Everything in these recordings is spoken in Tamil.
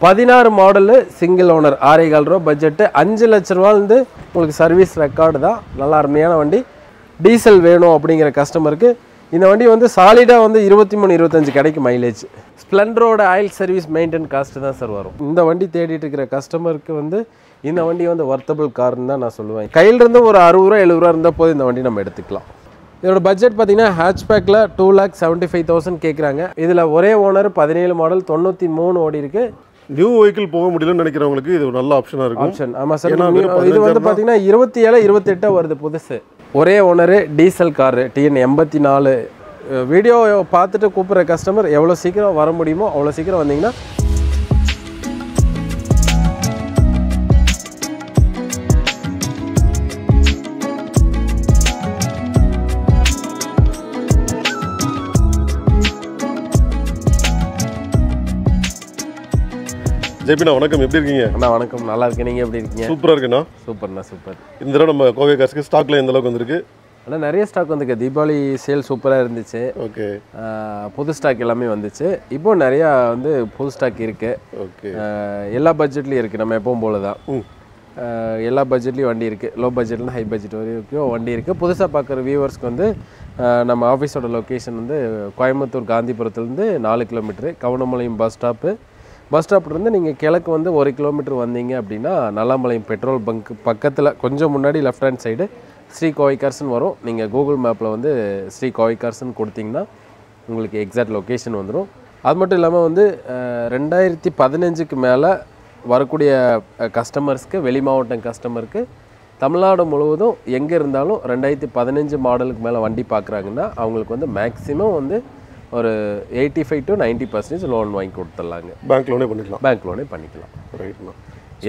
16 மாடலு சிங்கிள் ஓனர் 6.25 ரூபா பட்ஜெட்டு 5 லட்ச ரூபாயிலிருந்து உங்களுக்கு சர்வீஸ் ரெக்கார்டு தான். நல்லா அருமையான வண்டி. டீசல் வேணும் அப்படிங்கிற கஸ்டமருக்கு இந்த வண்டி வந்து சாலிடாக வந்து 23-25 கிடைக்கும் மைலேஜ். ஸ்ப்ளெண்டரோட ஆயில் சர்வீஸ் மெயின்டைன் காஸ்ட்டு தான் சார் வரும். இந்த வண்டி தேடிட்டு இருக்கிற கஸ்டமருக்கு வந்து இந்த வண்டி வந்து வர்த்தபிள் கார்னு தான் நான் சொல்லுவேன். கையிலிருந்து ஒரு 60 ரூபா 70 ரூபா இருந்தால் போது இந்த வண்டி நம்ம எடுத்துக்கலாம். இதோட பட்ஜெட் பார்த்தீங்கன்னா ஹேட்ச்பேக்கில் 2,75,000 கேட்குறாங்க. இதில் ஒரே ஓனர் 17 மாடல் 93 ஓடி இருக்கு. நியூ வெஹிக்கிள் போக முடியலன்னு நினைக்கிறவங்களுக்கு இது ஒரு நல்ல ஆப்ஷனாக இருக்கும். ஆப்ஷன் ஆமாம் சார். இது வந்து பார்த்தீங்கன்னா 27-28 வருது புதுசு. ஒரே owner diesel car TN 84. Video பார்த்துட்டு கூப்பிட்ற கஸ்டமர் எவ்வளோ சீக்கிரம் வர முடியுமோ அவ்வளோ சீக்கிரம் வந்தீங்கன்னா ஜெய்பினா வணக்கம், எப்படி இருக்கீங்க? அண்ணா வணக்கம், நல்லா இருக்கேன். நீங்கள் எப்படி இருக்கீங்க? சூப்பராக இருக்குண்ணா. சூப்பர்ண்ணா சூப்பர். இந்த தடவை நம்ம கோவை கார்ஸ்க்கு ஸ்டாக்ல எந்த அளவுக்கு வந்திருக்கு? ஆனால் நிறைய ஸ்டாக் வந்துருக்கு. தீபாவளி சேல் சூப்பராக இருந்துச்சு. ஓகே. புது ஸ்டாக் எல்லாமே வந்துச்சு. இப்போ நிறையா வந்து புது ஸ்டாக் இருக்குது. ஓகே. எல்லா பட்ஜெட்லேயும் இருக்குது. நம்ம எப்பவும் போல தான் எல்லா பட்ஜெட்லேயும் வண்டி இருக்குது. லோ பட்ஜெட்லேருந்து ஹை பட்ஜெட் வரைக்கும் வண்டி இருக்குது. புதுசாக பார்க்குற வியூவர்ஸ்க்கு வந்து நம்ம ஆஃபீஸோட லொக்கேஷன் வந்து கோயம்புத்தூர் காந்திபுரத்துலேருந்து 4 கிலோமீட்டரு. கவுனமலையும் பஸ் ஸ்டாப்லேருந்து நீங்கள் கிழக்கு வந்து 1 கிலோமீட்டர் வந்தீங்க அப்படின்னா நல்லாமலையும் பெட்ரோல் பங்க் பக்கத்தில் கொஞ்சம் முன்னாடி left hand side Sri Kovai கார்ஸ்ன்னு வரும். நீங்கள் கூகுள் மேப்பில் வந்து ஸ்ரீ கோவை கார்ஸ்ன்னு கொடுத்தீங்கன்னா உங்களுக்கு எக்ஸாக்ட் லொக்கேஷன் வந்துடும். அது மட்டும் இல்லாமல் வந்து 2015க்கு மேலே வரக்கூடிய கஸ்டமர்ஸ்க்கு, வெளி மாவட்டம் கஸ்டமருக்கு தமிழ்நாடு முழுவதும் எங்கே இருந்தாலும் 2015 மாடலுக்கு மேலே வண்டி பார்க்குறாங்கன்னா அவங்களுக்கு வந்து மேக்ஸிமம் வந்து ஒரு 85 to 90% லோன் வாங்கி கொடுத்துடலாங்க. பேங்க் லோனே பண்ணிக்கலாம். ரைட்ண்ணா.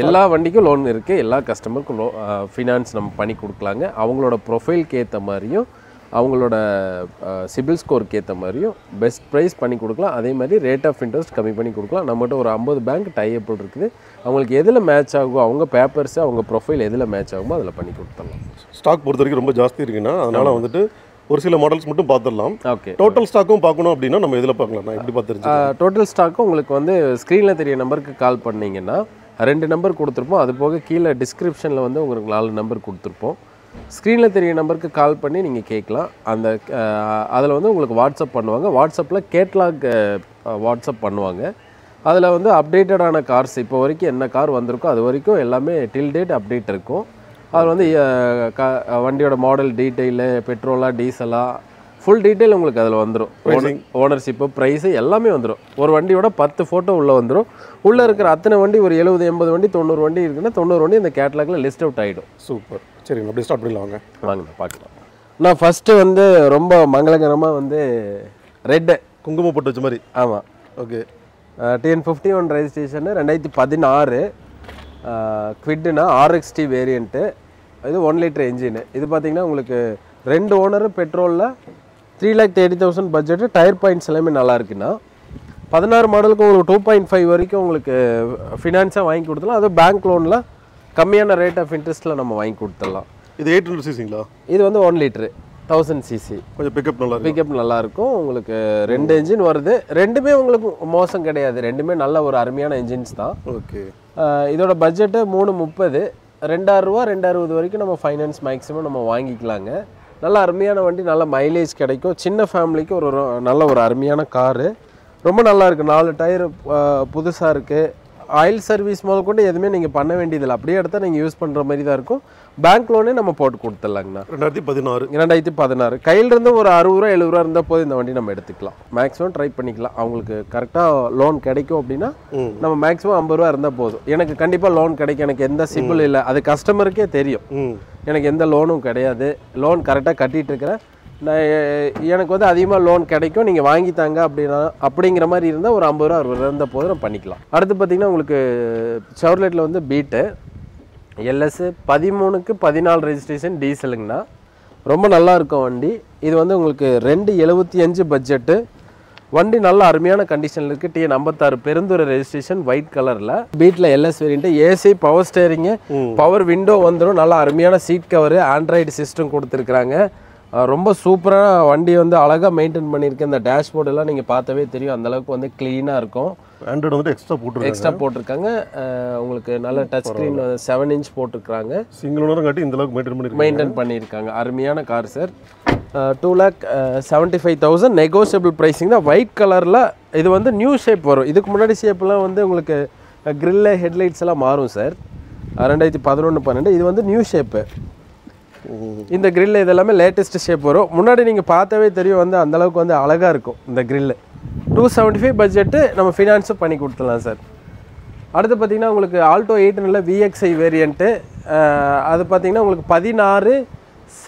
எல்லா வண்டிக்கும் லோன் இருக்குது. எல்லா கஸ்டமருக்கும் ஃபினான்ஸ் நம்ம பண்ணி கொடுக்கலாங்க. அவங்களோட ப்ரொஃபைலுக்கு ஏற்ற மாதிரியும் அவங்களோட சிபில் ஸ்கோருக்கு ஏற்ற மாதிரியும் பெஸ்ட் ப்ரைஸ் பண்ணி கொடுக்கலாம். அதே மாதிரி ரேட் ஆஃப் இன்ட்ரெஸ்ட் கம்மி பண்ணி கொடுக்கலாம். நம்மகிட்ட ஒரு 50 பேங்க் டைஅப் இருக்குது. அவங்களுக்கு எதில் மேட்ச் ஆகும், அவங்க பேப்பர்ஸு அவங்க ப்ரொஃபைல் எதில் மேட்ச் ஆகுமோ அதில் பண்ணி கொடுத்துடலாம். ஸ்டாக் பொறுத்த வரைக்கும் ரொம்ப ஜாஸ்தி இருக்குன்னா அதனால் வந்துட்டு ஒரு சில மாடல்ஸ் மட்டும் பார்த்துடலாம். ஓகே. டோட்டல் ஸ்டாக்கும் பார்க்கணும் அப்படின்னா நம்ம இதில் பார்க்கலாம். நான் எப்படி பார்த்துருச்சு டோட்டல் ஸ்டாக்கும் உங்களுக்கு வந்து ஸ்க்ரீனில் தெரிய நம்பருக்கு கால் பண்ணிங்கன்னா 2 நம்பர் கொடுத்துருப்போம். அது போக கீழே டிஸ்கிரிப்ஷனில் வந்து உங்களுக்கு 4 நம்பர் கொடுத்துருப்போம். ஸ்க்ரீனில் தெரிய நம்பருக்கு கால் பண்ணி நீங்கள் கேட்கலாம். அந்த அதில் வந்து உங்களுக்கு வாட்ஸ்அப் பண்ணுவாங்க. வாட்ஸ்அப்பில் கேட்லாக் வாட்ஸ்அப் பண்ணுவாங்க. அதில் வந்து அப்டேட்டடான கார்ஸ் இப்போ வரைக்கும் என்ன கார் வந்திருக்கோ அது வரைக்கும் எல்லாமே டில் டேட் அப்டேட் இருக்கும். அதில் வந்து வண்டியோட மாடல் டீட்டெயிலு, பெட்ரோலா டீசலா ஃபுல் டீட்டெயில் உங்களுக்கு அதில் வந்துடும். ஓனர்ஷிப்பு, ப்ரைஸு எல்லாமே வந்துடும். ஒரு வண்டியோட 10 ஃபோட்டோ உள்ளே வந்துடும். உள்ளே இருக்கிற அத்தனை வண்டி ஒரு 70-80 வண்டி 90 வண்டி இருக்குன்னா 90 வண்டி இந்த கேட்லாகில் லிஸ்ட் அவுட் ஆகிடும். சூப்பர். சரி, அப்படியே ஸ்டார்ட் பண்ணிடலாம். வாங்கண்ணா பார்க்கலாம். நான் ஃபஸ்ட்டு வந்து ரொம்ப மங்களகரமாக வந்து ரெட்டு குங்குமம் போட்டு வச்ச மாதிரி. ஆமாம். Okay. TN 51 registration 2016 குவிட்னா RXT variant. இது 1 லிட்டர் என்ஜினு. இது பார்த்தீங்கன்னா உங்களுக்கு 2 ஓனரு பெட்ரோலில் 3,30,000 பட்ஜெட்டு. டயர் பாயிண்ட்ஸ் எல்லாமே நல்லா இருக்குன்னா 16 மாடலுக்கு உங்களுக்கு 2.5 வரைக்கும் உங்களுக்கு ஃபினான்ஸாக வாங்கி கொடுத்துலாம். அது பேங்க் லோனில் கம்மியான ரேட் ஆஃப் இன்ட்ரெஸ்ட்டில் நம்ம வாங்கி கொடுத்துடலாம். இது 800 சிசிங்களா? இது வந்து 1 லிட்டரு 1000 cc. கொஞ்சம் பிக்கப் நல்லாயிருக்கும். உங்களுக்கு 2 என்ஜின் வருது. ரெண்டுமே உங்களுக்கு மோசம் கிடையாது. ரெண்டுமே நல்ல ஒரு அருமையான என்ஜின்ஸ் தான். ஓகே. இதோட பட்ஜெட்டு 330. 2,000 ரூபா 2,60 வரைக்கும் நம்ம ஃபைனான்ஸ் மேக்ஸிமம் நம்ம வாங்கிக்கலாங்க. நல்ல அருமையான வண்டி, நல்ல மைலேஜ் கிடைக்கும். சின்ன ஃபேமிலிக்கு ஒரு நல்ல ஒரு அருமையான காரு. ரொம்ப நல்லா இருக்குது. 4 டயர் புதுசாக இருக்குது. ஆயில் சர்வீஸ் முதல் கொண்டு எதுவுமே நீங்கள் பண்ண வேண்டியதில்லை. அப்படியே எடுத்தால் நீங்கள் யூஸ் பண்ணுற மாதிரி தான் இருக்கும். பேங்க் லோனே நம்ம போட்டு கொடுத்துடலாங்கண்ணா. 2016 கையிலிருந்து ஒரு 60 ரூபா 70 ரூபா இருந்தால் போது இந்த வண்டி நம்ம எடுத்துக்கலாம். மேக்ஸிமம் ட்ரை பண்ணிக்கலாம். அவங்களுக்கு கரெக்டாக லோன் கிடைக்கும் அப்படின்னா நம்ம மேக்ஸிமம் 50 ரூபா இருந்தால் போதும். எனக்கு கண்டிப்பாக லோன் கிடைக்கும், எனக்கு எந்த சிபில் இல்லை, அது கஸ்டமருக்கே தெரியும். எனக்கு எந்த லோனும் கிடையாது, லோன் கரெக்டாக கட்டிகிட்டு இருக்கிறேன், நான் எனக்கு வந்து அதிகமாக லோன் கிடைக்கும், நீங்கள் வாங்கித்தாங்க அப்படின்னா அப்படிங்கிற மாதிரி இருந்தால் ஒரு 50 ரூபா 60 ரூபா இருந்த போது நம்ம பண்ணிக்கலாம். அடுத்து பார்த்திங்கன்னா உங்களுக்கு செவர்லெட்டில் வந்து பீட்டு எல்எஸ் 13க்கு 14 ரெஜிஸ்ட்ரேஷன் டீசலுங்கண்ணா. ரொம்ப நல்லா இருக்கும் வண்டி. இது வந்து உங்களுக்கு 275 பட்ஜெட்டு. வண்டி நல்ல அருமையான கண்டிஷனில் இருக்குது. TN 56 பெருந்துறை ரெஜிஸ்ட்ரேஷன் ஒயிட் கலரில். Beetle LS variant, AC, power steering, power window வந்துடும். நல்ல அருமையான சீட் கவரு, ஆண்ட்ராய்டு சிஸ்டம் கொடுத்துருக்குறாங்க. ரொம்ப சூப்பரான வண்டி வந்து அழகாக மெயின்டைன் பண்ணியிருக்கேன். இந்த டேஷ்போர்டெல்லாம் நீங்கள் பார்த்தாவே தெரியும், அந்தளவுக்கு வந்து க்ளீனாக இருக்கும். ஆண்ட்ராய்டு வந்துட்டு எக்ஸ்ட்ரா போட்டிருக்காங்க. உங்களுக்கு நல்ல டச் ஸ்க்ரீன் 7 இன்ச் போட்டிருக்காங்க. சிங்கிள் ஓனர் காட்டி இந்த அளவுக்கு மெயின்டைன் பண்ணியிருக்காங்க. அருமையான கார் சார். 2,75,000 நெகோஷியபிள் ப்ரைஸிங் தான். ஒயிட் கலரில் இது வந்து நியூ ஷேப் வரும். இதுக்கு முன்னாடி ஷேப்லாம் வந்து உங்களுக்கு கிரில்லு ஹெட்லைட்ஸ் எல்லாம் மாறும் சார். 2011-12 இது வந்து நியூ ஷேப்பு. இந்த கிரில் இதெல்லாமே லேட்டஸ்ட் ஷேப் வரும். முன்னாடி நீங்கள் பார்த்தாவே தெரியும் வந்து அந்தளவுக்கு வந்து அழகாக இருக்கும் இந்த கிரில்லு. 275 பட்ஜெட்டு நம்ம ஃபினான்ஸும் பண்ணி கொடுத்துடலாம் சார். அடுத்து பார்த்திங்கன்னா உங்களுக்கு ஆல்டோ 8 VXI வேரியண்ட்டு. அது பார்த்திங்கன்னா உங்களுக்கு 16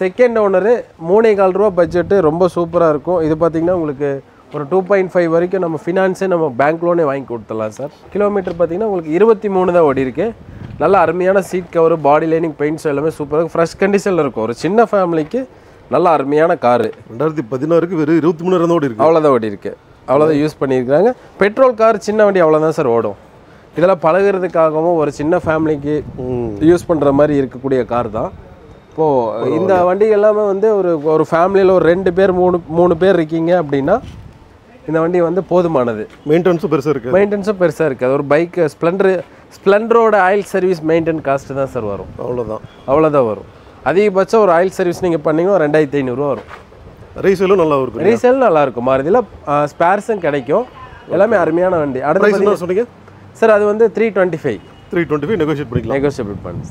செகண்ட் ஓனரு 3.25 ரூபா பட்ஜெட்டு. ரொம்ப சூப்பராக இருக்கும். இது பார்த்திங்கன்னா உங்களுக்கு ஒரு 2.5 வரைக்கும் நம்ம ஃபினான்ஸே நம்ம பேங்க் லோனே வாங்கி கொடுத்துடலாம் சார். கிலோமீட்டர் பார்த்திங்கன்னா உங்களுக்கு 23 தான் ஓடி இருக்கு. நல்ல அருமையான சீட் கவர், பாடி லைனிங், பெயிண்ட்ஸ் எல்லாமே சூப்பராக ஃப்ரெஷ் கண்டிஷனில் இருக்கும். ஒரு சின்ன ஃபேமிலிக்கு நல்ல அருமையான காரு. 2016க்கு வெறும் 23 ஓடி இருக்கு. அவ்வளோதான் ஓடி இருக்கு. அவ்வளோதான் யூஸ் பண்ணியிருக்காங்க. பெட்ரோல் கார் சின்ன வண்டி அவ்வளோதான் சார் ஓடும். இதெல்லாம் பழகிறதுக்காகவும் ஒரு சின்ன ஃபேமிலிக்கு யூஸ் பண்ணுற மாதிரி இருக்கக்கூடிய கார் தான். இப்போது இந்த வண்டி எல்லாமே வந்து ஒரு ஃபேமிலியில் ஒரு 2 பேர் 3 பேர் இருக்கீங்க அப்படின்னா இந்த வண்டி வந்து போதுமானது. மெயின்டெனன்ஸும் பெருசாக இருக்குது. ஒரு பைக் ஸ்ப்ளெண்டரோட ஆயில் சர்வீஸ் மெயின்டென் காஸ்ட்டு தான் சார் வரும். அவ்வளோதான் வரும். அதிகபட்சம் ஒரு ஆயில் சர்வீஸ் நீங்கள் பண்ணிங்கன்னா 2,500 ரூபா வரும். ரீசேலும் நல்லாயிருக்கும். மாருதியில் ஸ்பேர்ஸும் கிடைக்கும். எல்லாமே அருமையான வண்டி. அடுத்து சொன்னீங்க சார் அது வந்து 325 நெகோஷியபிள் பண்ணு.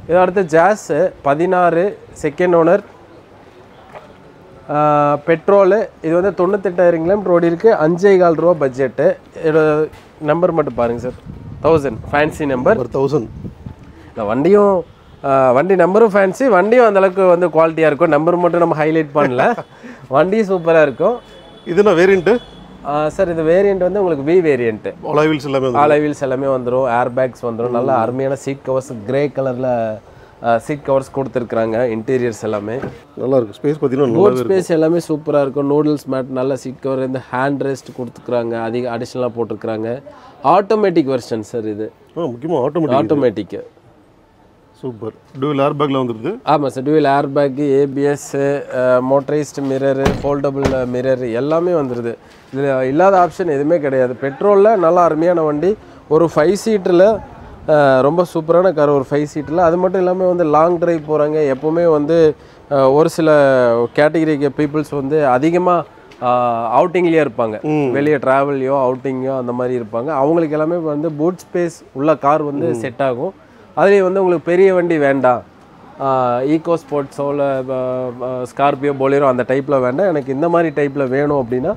இது அடுத்து ஜாஸ் 16 செகண்ட் ஓனர் பெட்ரோலு. இது வந்து 98,000 கிலோமீட்டர் ஓடி இருக்குது. 5.25 ரூபா பட்ஜெட்டு. இதோட நம்பர் மட்டும் பாருங்கள் சார். 1000 fancy number. 1000 இந்த வண்டி நம்பரும் ஃபேன்சி, வண்டியும் அந்தளவுக்கு வந்து குவாலிட்டியாக இருக்கும். நம்பர் மட்டும் நம்ம ஹைலைட் பண்ணல. வண்டியும் சூப்பராக இருக்கும். இதுனா வேரியண்ட்டு சார் இது வேரியண்ட் வந்து உங்களுக்கு வி வேரியண்ட்டு. ஆலாய் வீல்ஸ் எல்லாமே வந்துடும். ஏர் பேக்ஸ் வந்துடும். நல்ல அருமையான சீட் கவர்ஸ், கிரே கலரில் சீட் கவர்ஸ் கொடுத்துருக்குறாங்க. இன்டீரியர்ஸ் எல்லாமே நல்லா இருக்கும். ஸ்பேஸ் பார்த்தீங்கன்னா போட் ஸ்பேஸ் எல்லாமே சூப்பராக இருக்கும். நூடுல்ஸ் மேட், நல்ல சீட் கவர், இந்த ஹேண்ட் ரெஸ்ட் கொடுத்துருக்குறாங்க. அதிக அடிஷ்னலாக போட்டிருக்கிறாங்க. ஆட்டோமேட்டிக் வெர்ஷன் சார் இது. முக்கியமாக ஆட்டோமேட்டிக் சூப்பர். டூவல் ஏர் பேக்ல வந்துருது. ஆமாம் sir. Dual air bag, ABS, motorised mirror, foldable mirror எல்லாமே வந்துடுது. இதில் இல்லாத ஆப்ஷன் எதுவுமே கிடையாது. பெட்ரோலில் நல்ல அருமையான வண்டி. ஒரு 5 சீட்டில் ரொம்ப சூப்பரான கார். ஒரு 5 சீட்டில் அது மட்டும் இல்லாமல் வந்து லாங் ட்ரைவ் போகிறாங்க. எப்போவுமே வந்து ஒரு சில கேட்டகரி பீப்புள்ஸ் வந்து அதிகமாக அவுட்டிங்லேயே இருப்பாங்க. வெளியே ட்ராவல்லையோ அவுட்டிங்கோ அந்த மாதிரி இருப்பாங்க. அவங்களுக்கு எல்லாமே வந்து பூட் ஸ்பேஸ் உள்ள கார் வந்து செட் ஆகும். அதுலேயும் வந்து உங்களுக்கு பெரிய வண்டி வேண்டாம், ஈகோ ஸ்போர்ட்ஸோ இல்லை ஸ்கார்பியோ, பொலேரோ அந்த டைப்பில் வேண்டாம், எனக்கு இந்த மாதிரி டைப்பில் வேணும் அப்படின்னா,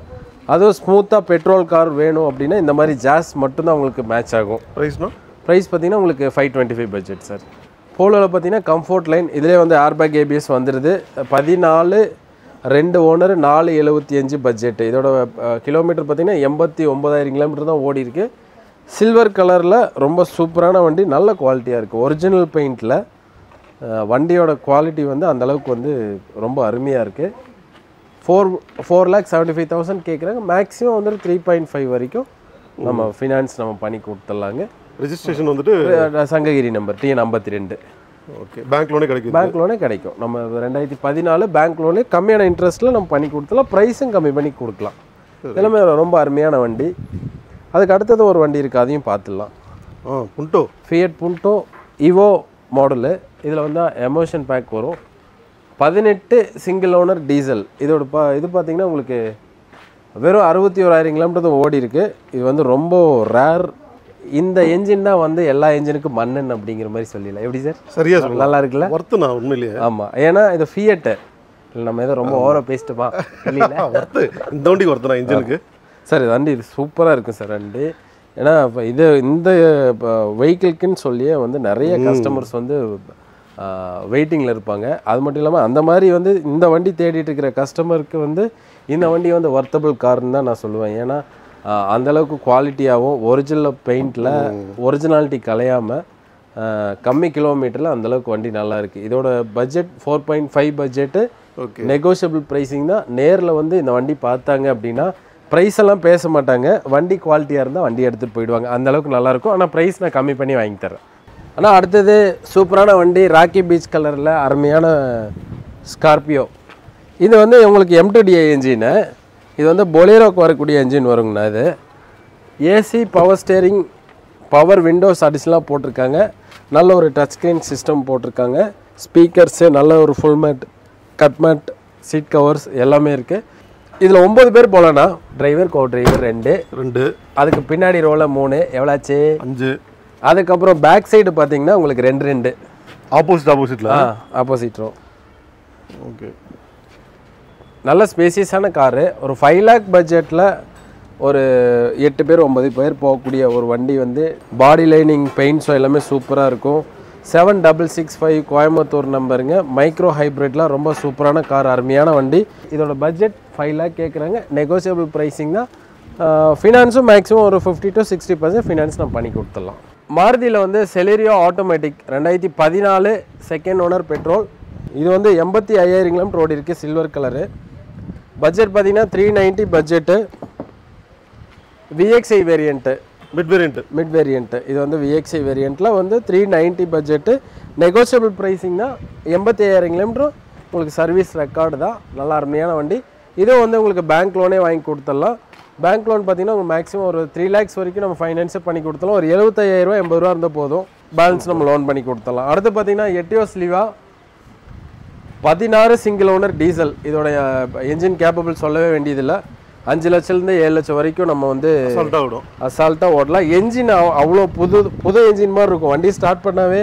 அதுவும் ஸ்மூத்தாக பெட்ரோல் கார் வேணும் அப்படின்னா இந்த மாதிரி ஜாஸ் மட்டும்தான் உங்களுக்கு மேட்ச் ஆகும். ப்ரைஸ் பார்த்தீங்கன்னா உங்களுக்கு 525 பட்ஜெட் சார். போலோவில் பார்த்தீங்கன்னா கம்ஃபோர்ட் லைன். இதிலே வந்து ஏர்பேக் ஏபிஎஸ் வந்துடுது. 14 2 ஓனர் 475 பட்ஜெட்டு. இதோட கிலோமீட்டர் பார்த்தீங்கன்னா 89,000 கிலோமீட்டர் தான் ஓடி இருக்குது. சில்வர் கலரில் ரொம்ப சூப்பரான வண்டி. நல்ல குவாலிட்டியாக இருக்குது. ஒரிஜினல் பெயிண்டில் வண்டியோட குவாலிட்டி வந்து அந்தளவுக்கு வந்து ரொம்ப அருமையாக இருக்குது. 4,75,000 கேட்குறாங்க. மேக்ஸிமம் வந்து 3.5 வரைக்கும் நம்ம ஃபினான்ஸ் நம்ம பண்ணி கொடுத்துடலாங்க. ரெஜிஸ்ட்ரேஷன் வந்துட்டு Sankagiri number TN 52. Okay. Bank லோனே கிடைக்கும். நம்ம 2014 பேங்க் லோனே கம்மியான இன்ட்ரெஸ்ட்டில் நம்ம பண்ணி கொடுத்துலாம். ப்ரைஸும் கம்மி பண்ணி கொடுக்கலாம். எல்லாமே ரொம்ப அருமையான வண்டி. அதுக்கு அடுத்தது ஒரு வண்டி இருக்குது, அதையும் பார்த்துடலாம். Punto, Fiat Punto Evo model. இதில் வந்து எமோஷன் பேக் வரும். 18 சிங்கிள் ஓனர் டீசல். இதோட இது பார்த்தீங்கன்னா உங்களுக்கு வெறும் 61,000 கிலோமீட்டர் தான் ஓடி இருக்குது. இது வந்து ரொம்ப ரேர். இந்த என்ஜின் தான் வந்து எல்லா என்ஜினுக்கும் மன்னன் அப்படிங்கிற மாதிரி சொல்லிடலாம். எப்படி சார்? சரியா நல்லா இருக்குல்ல? ஒர்த்துனா உண்மையிலேயே. ஆமாம், ஏன்னா இது ஃபியட்டு. இல்லை நம்ம ஏதோ ரொம்ப ஓவராக பேசிட்டுமா இல்லைங்களா? இந்த வண்டி ஒர்த்துனா இன்ஜினுக்கு சார். இது வண்டி இது சூப்பராக இருக்குது சார் வண்டி. ஏன்னா இப்போ இந்த வெஹிக்கிள்க்குன்னு சொல்லியே வந்து நிறைய கஸ்டமர்ஸ் வந்து வெயிட்டிங்கில் இருப்பாங்க. அது மட்டும் இல்லாமல் அந்த மாதிரி வந்து இந்த வண்டி தேடிட்டு இருக்கிற கஸ்டமருக்கு வந்து இந்த வண்டி வந்து ஒர்த்தபிள் கார்னு தான் நான் சொல்லுவேன். ஏன்னா அந்தளவுக்கு குவாலிட்டியாகவும் ஒரிஜினல் பெயிண்டில் ஒரிஜினாலிட்டி கலையாமல் கம்மி கிலோமீட்டரில் அந்தளவுக்கு வண்டி நல்லா இருக்குது. இதோட பட்ஜெட் 4.5 பட்ஜெட்டு. நெகோஷியபிள் ப்ரைஸிங் தான். நேரில் வந்து இந்த வண்டி பார்த்தாங்க அப்படின்னா ப்ரைஸ் எல்லாம் பேச மாட்டாங்க. வண்டி குவாலிட்டியாக இருந்தால் வண்டி எடுத்துகிட்டு போயிடுவாங்க. அந்தளவுக்கு நல்லாயிருக்கும். ஆனால் ப்ரைஸ் நான் கம்மி பண்ணி வாங்கி தரேன். ஆனால் அடுத்தது சூப்பரான வண்டி, ராக்கி பீச் கலரில் அருமையான ஸ்கார்பியோ. இது வந்து உங்களுக்கு M2DI என்ஜினு. இது வந்து பொலேரோக்கு வரக்கூடிய என்ஜின் வருங்கண்ணா. இது AC power steering power windows அடிஷனலாக போட்டிருக்காங்க. நல்ல ஒரு டச் ஸ்க்ரீன் சிஸ்டம் போட்டிருக்காங்க. ஸ்பீக்கர்ஸு நல்ல ஒரு full mat cut mat seat covers எல்லாமே இருக்குது. இதில் 9 பேர் போகலண்ணா. டிரைவர் கோ டிரைவர் 2, அதுக்கு பின்னாடி ரோவில் 3, எவ்வளோச்சு 5. அதுக்கப்புறம் பேக் சைடு பார்த்தீங்கன்னா உங்களுக்கு 2 ஆப்போசிட்டில் ஆப்போசிட் ரோ. ஓகே, நல்ல ஸ்பேசியஸான காரு. ஒரு 5 lakh பட்ஜெட்டில் ஒரு 8 பேர் 9 பேர் போகக்கூடிய ஒரு வண்டி வந்து பாடி லைனிங் பெயிண்ட்ஸோ எல்லாமே சூப்பராக இருக்கும். 7665 கோயம்புத்தூர் நம்பருங்க. மைக்ரோ ஹைப்ரிட்லாம் ரொம்ப சூப்பரான கார், அருமையான வண்டி. இதோட பட்ஜெட் 5 lakh கேட்குறாங்க. நெகோசியபிள் ப்ரைஸிங் தான். ஃபினான்ஸும் மேக்ஸிமம் ஒரு 50 to 60% ஃபினான்ஸ் நம்ம பண்ணி கொடுத்துடலாம். மாருதியில் வந்து Celerio automatic 2014 second owner petrol. இது வந்து 85,000 கிலோமீட்டர் ஓடி இருக்குது. Silver colour. பட்ஜெட் பார்த்தீங்கன்னா 390 budget. VXI variant, mid variant. இது வந்து VXI வேரியண்ட்டில் வந்து 390 பட்ஜெட்டு. நெகோசியபிள் ப்ரைஸிங் தான். 85,000 கிலோமீட்டர் உங்களுக்கு சர்வீஸ் ரெக்கார்டு தான். நல்ல அருமையான வண்டி. இதுவும் வந்து உங்களுக்கு பேங்க் லோனே வாங்கி கொடுத்துடலாம். பேங்க் லோன் பார்த்தீங்கன்னா உங்களுக்கு மேக்ஸிமம் ஒரு 3 lakhs வரைக்கும் நம்ம ஃபைனான்ஸே பண்ணி கொடுத்துடலாம். ஒரு 75,000 80 ரூபா இருந்தால் போதும். பேலன்ஸ் நம்ம லோன் பண்ணி கொடுத்துடலாம். அடுத்து பார்த்தீங்கன்னா எட்டியோஸ் லிவா 16 சிங்கிள் ஓனர் டீசல். இதோடைய என்ஜின் கேப்பபிள் சொல்லவே வேண்டியதில்லை. 5 லட்சத்துலேருந்து 7 லட்சம் வரைக்கும் நம்ம வந்து அசால்ட்டாக ஓடலாம். என்ஜின் அவ்வளோ புது என்ஜின் மாதிரி இருக்கும். வண்டி ஸ்டார்ட் பண்ணாவே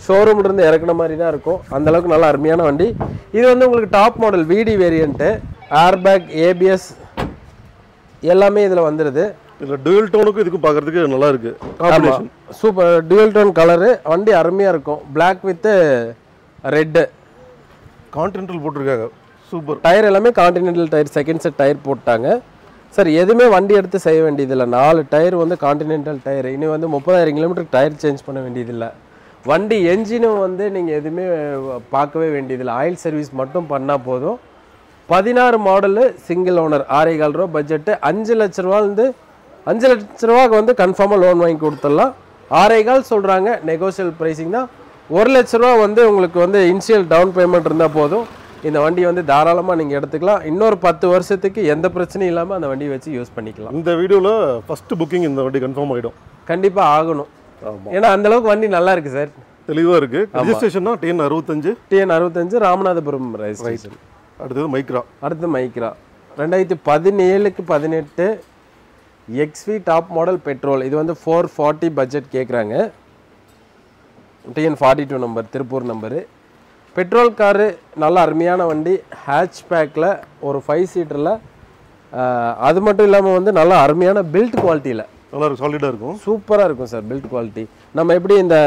ஷோரூம்லேருந்து இறக்குன மாதிரி தான் இருக்கும். அந்தளவுக்கு நல்ல அருமையான வண்டி. இது வந்து உங்களுக்கு top model VD variant. Airbag, ABS எல்லாமே இதில் வந்துடுது. இதில் டுவல் டோனுக்கும் இதுக்கும் பார்க்குறதுக்கு நல்லா இருக்குது. Combination super. Dual tone colour. வண்டி அருமையாக இருக்கும். Black with red. கான்டினென்டல் போட்டிருக்காங்க. சூப்பர். டயர் எல்லாமே Continental tyre, second set tyre போட்டாங்க. சார் எதுவுமே வண்டி எடுத்து செய்ய வேண்டியதில்லை. 4 டயர் வந்து கான்டினென்டல் டயர். இனி வந்து 30,000 கிலோமீட்டருக்கு டயர் சேஞ்ச் பண்ண வேண்டியதில்லை. வண்டி என்ஜினும் வந்து நீங்கள் எதுவுமே பார்க்கவே வேண்டியதில்லை. ஆயில் சர்வீஸ் மட்டும் பண்ணால் போதும். 16 மாடலு சிங்கிள் ஓனர் 6.25 ரூபா பட்ஜெட்டு. 5 லட்ச ரூபாலேருந்து 5 லட்ச ரூபாய்க்கு வந்து கன்ஃபார்மாக லோன் வாங்கி கொடுத்துடலாம். 6.25 சொல்கிறாங்க. நெகோசியல் ப்ரைஸிங் தான். 1 லட்ச ரூபா வந்து உங்களுக்கு வந்து இனிஷியல் டவுன் பேமெண்ட் இருந்தால் போதும். இந்த வண்டி வந்து தாராளமாக நீங்கள் எடுத்துக்கலாம். இன்னொரு 10 வருஷத்துக்கு எந்த பிரச்சனையும் இல்லாமல் அந்த வண்டியை வச்சு யூஸ் பண்ணிக்கலாம். இந்த வீடியோவில் ஃபஸ்ட்டு புக்கிங் இந்த வண்டி கன்ஃபார்ம் ஆகிடும். கண்டிப்பாக ஆகணும். ஏன்னா அந்தளவுக்கு வண்டி நல்லா இருக்குது சார். தெளிவாக இருக்குது. ரெஜிஸ்ட்ரேஷன்னா TN65 ராமநாதபுரம் ரெஜிஸ்ட்ரேஷன். அடுத்தது மைக்ரா. மைக்ரா 2017க்கு 18 XV டாப் மாடல் பெட்ரோல். இது வந்து 440 பட்ஜெட் கேட்குறாங்க. TN42 number, Tiruppur number. Petrol car நல்ல அருமையான வண்டி. ஹேட்ச் பேக்கில் ஒரு 5 சீட்டரில். அது மட்டும் இல்லாமல் வந்து நல்ல அருமையான பில்ட் குவாலிட்டியில் நல்லா இருக்கும். சாலிடாக இருக்கும். சூப்பராக இருக்கும் சார் பில்ட் குவாலிட்டி. நம்ம எப்படி இந்த